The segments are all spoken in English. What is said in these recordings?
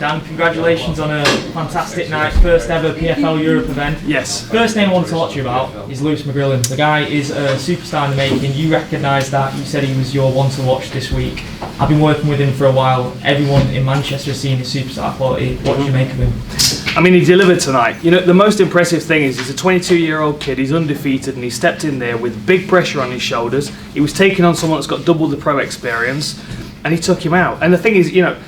Dan, congratulations on a fantastic night, first ever PFL Europe event. Yes. First name I want to talk to you about is Lewis McGrillen. The guy is a superstar in the making. You recognise that, you said he was your one to watch this week. I've been working with him for a while. Everyone in Manchester has seen his superstar quality. What do you make of him? I mean, he delivered tonight. You know, the most impressive thing is he's a 22-year-old kid, he's undefeated, and he stepped in there with big pressure on his shoulders. He was taking on someone that's got double the pro experience, and he took him out. And the thing is, you know,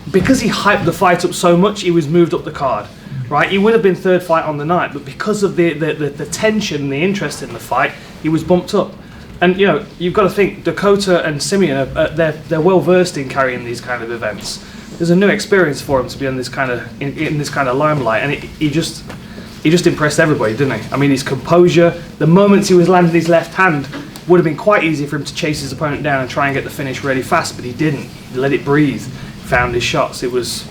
because he hyped the fight up so much, he was moved up the card, right? He would have been third fight on the night, but because of the tension and the interest in the fight, he was bumped up. And, you know, you've got to think, Dakota and Simeon, they're well versed in carrying these kind of events. There's a new experience for him to be in this kind of limelight, and he just impressed everybody, didn't he? I mean, his composure, the moments he was landing his left hand, would have been quite easy for him to chase his opponent down and try and get the finish really fast, but he didn't. He let it breathe, found his shots. It was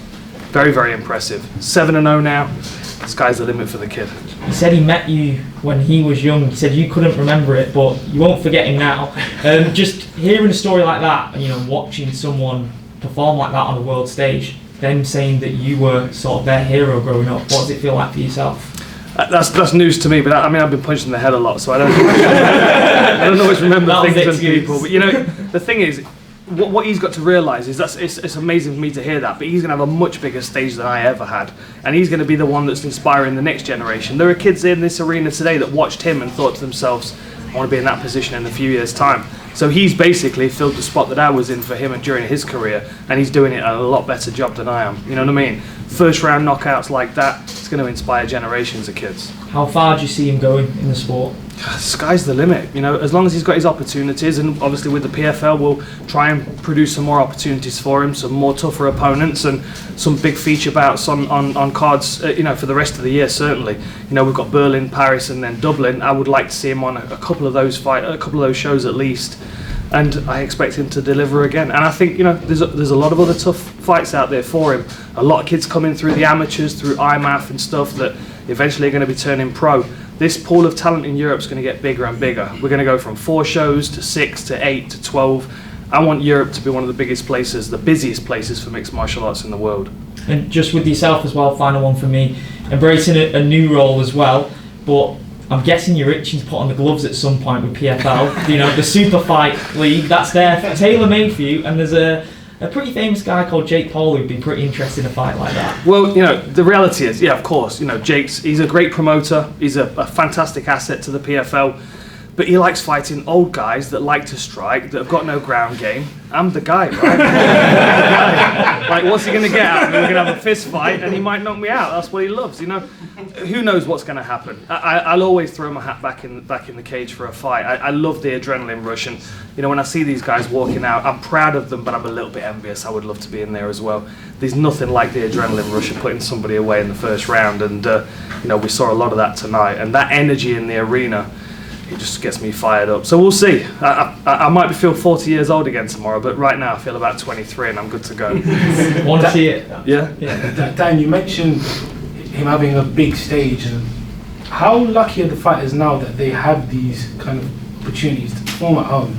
very, very impressive. 7-0 now. The sky's the limit for the kid. He said he met you when he was young. He said you couldn't remember it, but you won't forget him now. Just hearing a story like that, you know, watching someone perform like that on a world stage, them saying that you were sort of their hero growing up, what does it feel like for yourself? That's news to me, but I mean, I've been punched in the head a lot, so I don't always remember things and people. But you know, the thing is, what he's got to realise is it's amazing for me to hear that, but he's going to have a much bigger stage than I ever had, and he's going to be the one that's inspiring the next generation. There are kids in this arena today that watched him and thought to themselves, I want to be in that position in a few years' time. So he's basically filled the spot that I was in for him and during his career, and he's doing it a lot better job than I am. You know what I mean? First round knockouts like that, it's going to inspire generations of kids. How far do you see him going in the sport? The sky's the limit, you know, as long as he's got his opportunities, and obviously with the PFL we'll try and produce some more opportunities for him, some more tougher opponents and some big feature bouts on cards, you know, for the rest of the year certainly. You know, we've got Berlin, Paris and then Dublin. I would like to see him on a couple of those shows at least, and I expect him to deliver again. And I think, you know, there's a lot of other tough fights out there for him. A lot of kids coming through the amateurs, through IMAF and stuff that eventually are going to be turning pro. This pool of talent in Europe is going to get bigger and bigger. We're going to go from 4 shows to 6 to 8 to 12. I want Europe to be one of the biggest places, the busiest places for mixed martial arts in the world. And just with yourself as well, final one for me, embracing a new role as well, but I'm guessing you're itching to put on the gloves at some point with PFL. You know, the Superfight League, that's there, tailor-made for you, and there's a pretty famous guy called Jake Paul who'd be pretty interested in a fight like that. Well, you know, the reality is, yeah, of course, you know, he's a great promoter, he's a fantastic asset to the PFL, but he likes fighting old guys that like to strike, that have got no ground game. I'm the guy, right? Like, what's he going to get out of me? We're going to have a fist fight and he might knock me out. That's what he loves, you know. Who knows what's going to happen? I'll always throw my hat back in the cage for a fight. I love the adrenaline rush, and you know, when I see these guys walking out, I'm proud of them, but I'm a little bit envious. I would love to be in there as well. There's nothing like the adrenaline rush of putting somebody away in the first round, and you know, we saw a lot of that tonight, and that energy in the arena, it just gets me fired up. So we'll see. I might feel 40 years old again tomorrow, but right now I feel about 23 and I'm good to go. Want to see it? Yeah. Dan, you mentioned him having a big stage. And how lucky are the fighters now that they have these kind of opportunities to perform at home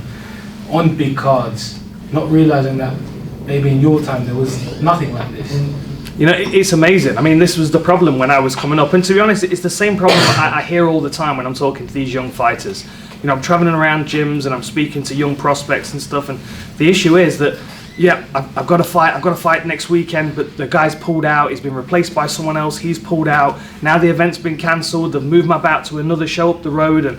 on big cards, not realizing that maybe in your time there was nothing like this? You know, it's amazing. I mean, this was the problem when I was coming up, and to be honest, it's the same problem I hear all the time when I'm talking to these young fighters. You know, I'm traveling around gyms and I'm speaking to young prospects and stuff, and the issue is that, yeah, I've got to fight next weekend, but the guy's pulled out, he's been replaced by someone else, he's pulled out, now the event's been cancelled, they've moved my bout to another show up the road, and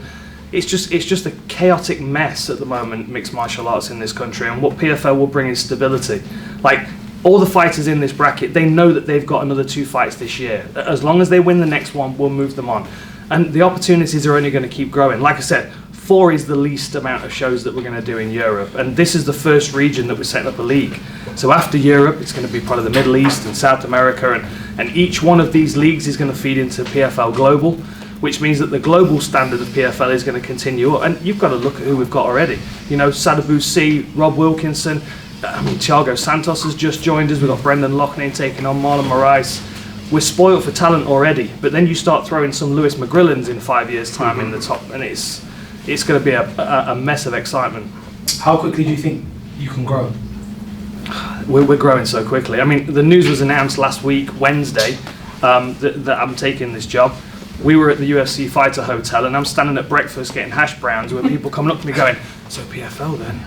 it's just a chaotic mess at the moment, mixed martial arts in this country, and what PFL will bring is stability. Like, all the fighters in this bracket, they know that they've got another 2 fights this year. As long as they win the next one, we'll move them on. And the opportunities are only going to keep growing. Like I said, 4 is the least amount of shows that we're going to do in Europe. And this is the first region that we're setting up a league. So after Europe, it's going to be part of the Middle East and South America. And each one of these leagues is going to feed into PFL Global, which means that the global standard of PFL is going to continue. And you've got to look at who we've got already. You know, Sadibou C, Rob Wilkinson, I mean, Thiago Santos has just joined us. We've got Brendan Loughnane taking on Marlon Moraes. We're spoiled for talent already, but then you start throwing some Lewis McGrillens in 5 years' time in the top, and it's going to be a mess of excitement. How quickly do you think you can grow? we're growing so quickly. I mean, the news was announced last week, Wednesday, that I'm taking this job. We were at the UFC Fighter Hotel, and I'm standing at breakfast getting hash browns with people coming up to me going, "So PFL then?"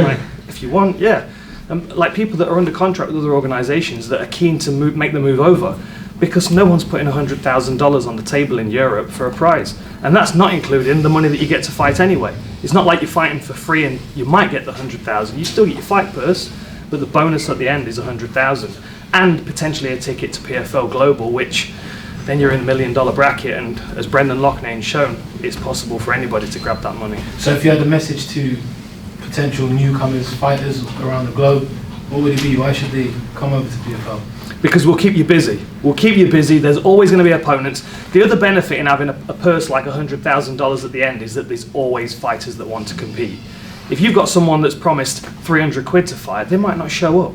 Like, if you want, yeah. Like people that are under contract with other organisations that are keen to make the move over, because no one's putting $100,000 on the table in Europe for a prize, and that's not including the money that you get to fight anyway. It's not like you're fighting for free and you might get the 100,000. You still get your fight purse, but the bonus at the end is 100,000, and potentially a ticket to PFL Global, which then you're in the $1 million bracket. And as Brendan Loughnane's shown, it's possible for anybody to grab that money. So if you had a message to potential newcomers, fighters around the globe, what would it be? Why should they come over to PFL? Because we'll keep you busy. We'll keep you busy. There's always going to be opponents. The other benefit in having a purse like $100,000 at the end is that there's always fighters that want to compete. If you've got someone that's promised 300 quid to fight, they might not show up.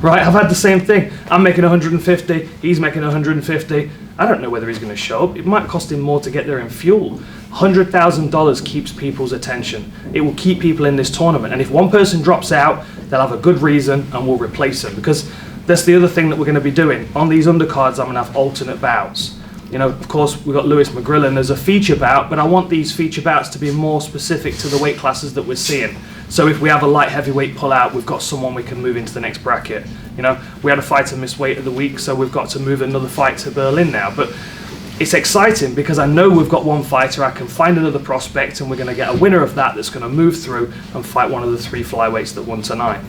Right? I've had the same thing. I'm making 150, he's making 150. I don't know whether he's going to show up. It might cost him more to get there in fuel. $100,000 keeps people's attention. It will keep people in this tournament. And if one person drops out, they'll have a good reason and we'll replace them. Because that's the other thing that we're going to be doing. On these undercards, I'm going to have alternate bouts. You know, of course, we've got Lewis McGrillen as a feature bout, but I want these feature bouts to be more specific to the weight classes that we're seeing. So if we have a light heavyweight pull out, we've got someone we can move into the next bracket. You know, we had a fighter miss weight of the week, so we've got to move another fight to Berlin now. But it's exciting because I know we've got one fighter, I can find another prospect, and we're going to get a winner of that that's going to move through and fight one of the 3 flyweights that won tonight.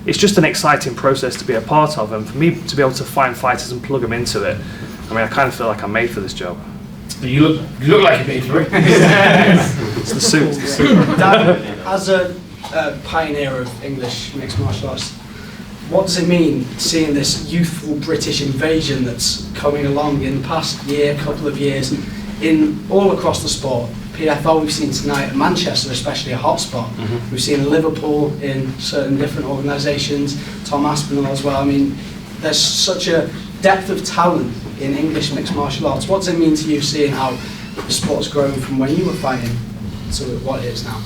It's just an exciting process to be a part of, and for me to be able to find fighters and plug them into it, I mean, I kind of feel like I'm made for this job. You look like you're made for it. It's the suit. It's the suit. Dan, as a pioneer of English mixed martial arts, what does it mean seeing this youthful British invasion that's coming along in the past year, couple of years, in all across the sport? PFL we've seen tonight, Manchester especially a hotspot. Mm-hmm. We've seen Liverpool in certain different organisations, Tom Aspinall as well. I mean, there's such a depth of talent in English mixed martial arts. What does it mean to you seeing how the sport's grown from when you were fighting to what it is now?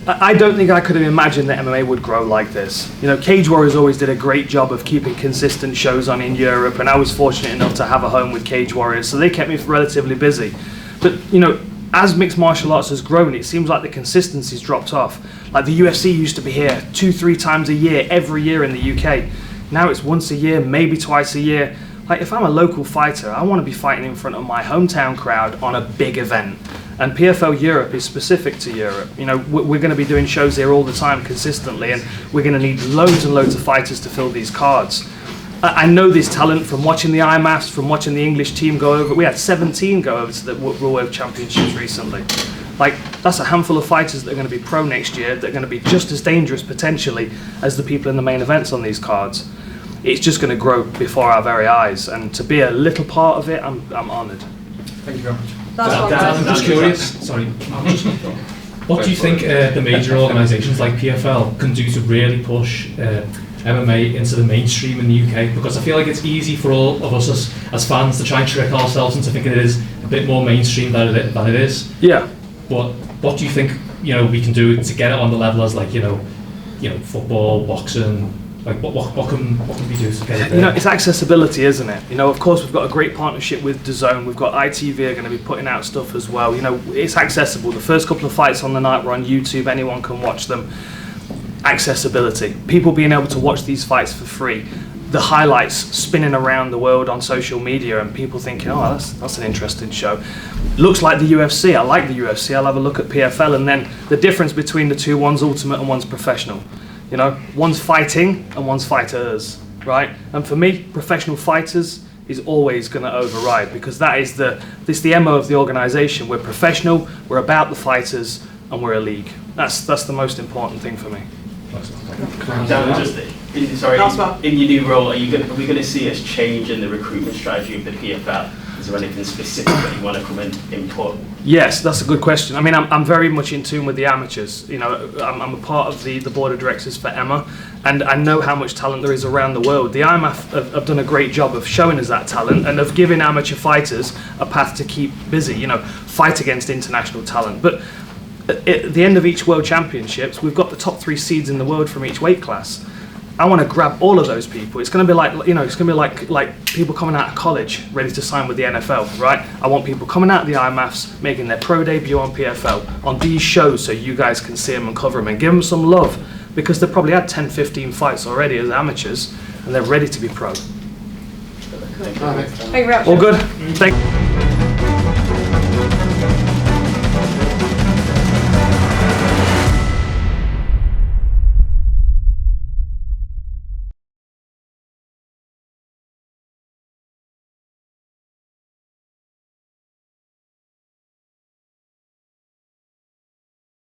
I don't think I could have imagined that MMA would grow like this. You know, Cage Warriors always did a great job of keeping consistent shows on in Europe, and I was fortunate enough to have a home with Cage Warriors, so they kept me relatively busy. But, you know, as mixed martial arts has grown, it seems like the consistency's dropped off. Like the UFC used to be here 2-3 times a year, every year in the UK. Now it's once a year, maybe twice a year. Like if I'm a local fighter, I want to be fighting in front of my hometown crowd on a big event. And PFL Europe is specific to Europe. You know, we're going to be doing shows here all the time consistently, and we're going to need loads and loads of fighters to fill these cards. I know this talent from watching the IMAFs, from watching the English team go over. We had 17 go over to the World Web Championships recently. Like, that's a handful of fighters that are going to be pro next year, that are going to be just as dangerous potentially as the people in the main events on these cards. It's just going to grow before our very eyes, and to be a little part of it, I'm honoured. Thank you very much. I'm just curious, sorry, what do you think the major organisations like PFL can do to really push MMA into the mainstream in the UK? Because I feel like it's easy for all of us as fans to try and trick ourselves into thinking it is a bit more mainstream than it is. Yeah. But what do you think, you know, we can do to get it on the level as like, you know, football, boxing? Like what can we do to get it there? You know, it's accessibility, isn't it? You know, of course we've got a great partnership with DAZN. We've got ITV are going to be putting out stuff as well. You know, it's accessible. The first couple of fights on the night were on YouTube. Anyone can watch them. Accessibility. People being able to watch these fights for free. The highlights spinning around the world on social media, and people thinking, oh, that's an interesting show. Looks like the UFC. I like the UFC. I'll have a look at PFL, and then the difference between the two, one's ultimate and one's professional. You know, one's fighting and one's fighters, right? And for me, professional fighters is always going to override, because that is the MO of the organisation. We're professional, we're about the fighters, and we're a league. That's the most important thing for me. Dan, in your new role, are we going to see a change in the recruitment strategy of the PFL? Is there anything specific that you want to come and input? Yes, that's a good question. I mean, I'm very much in tune with the amateurs. You know, I'm a part of the board of directors for EMMA, and I know how much talent there is around the world. The IMAF have done a great job of showing us that talent and of giving amateur fighters a path to keep busy, you know, fight against international talent. But at the end of each World Championships, we've got the top 3 seeds in the world from each weight class. I want to grab all of those people. It's going to be like, you know, it's going to be like people coming out of college ready to sign with the NFL, right? I want people coming out of the IMAFs, making their pro debut on PFL, on these shows, so you guys can see them and cover them and give them some love, because they've probably had 10, 15 fights already as amateurs and they're ready to be pro. Thank you. Thank you very much. All good? Thank